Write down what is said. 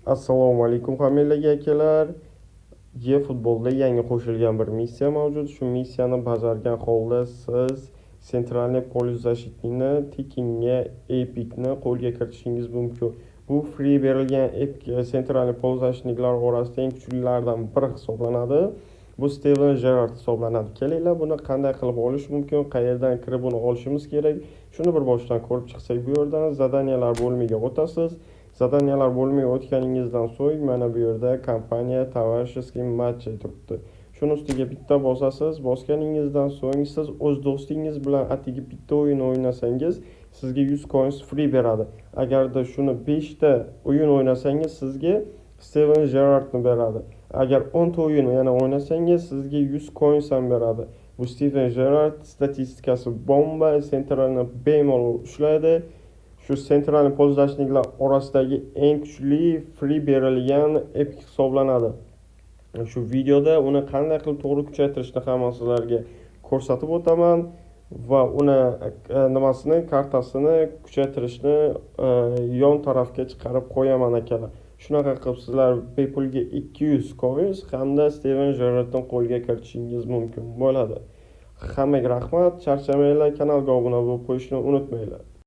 Assalomu alaykum hammaga akalar. Futbolda yangi qo'shilgan bir missiya mavjud. Shu missiyani bajargan holda siz Centralniy Polus Защитнini tekinga epicni qo'lga kiritishingiz mumkin. Bu free berilgan epic Centralniy Polus Защитникlar orasida eng kuchlilardan biri hisoblanadi. Bu Steven Gerrard hisoblanadi. Kelinglar buni qanday qilib olish mumkin, qayerdan kirib buni olishimiz kerak. Shuni bir boshdan ko'rib chiqsak, bu yerdan zadaniyalar bo'limiga o'tasiz. Zadaniyalar bo'limiga o'tganingizdan so'ng mana bu yerda kompaniya Tovarishskiy match turibdi. Shuni ustiga bitta bosasiz. Bosganingizdan so'ng siz o'z do'stingiz bilan atigi bitta o'yin o'ynasangiz, sizga 100 coins free beradi. Agarda shuni 5 ta o'yin o'ynasangiz, sizga Steven Gerrardni beradi. Agar 10 ta o'yin yana o'ynasangiz, sizga 100 coins ham beradi. Bu Steven Gerrard statistikasi bomba, Centralni bemalol ushlaydi. Shu Centralniy Polus Защитникlar orasidagi eng kuchli free berilgan epic hisoblanadi. Shu videoda uni qanday qilib to'g'ri kuchaytirishni ham sizlarga ko'rsatib o'taman va uni kartasini kuchaytirishni yon tarafga chiqarib qo'yaman akalar. Shunaqa qilib sizlar bepulga 200 coins hamda Steven Gerrardni qo'lga kiritishingiz mumkin bo'ladi. Hammaga rahmat, charchamanglar, kanalga obuna bo'lib qo'yishni unutmanglar.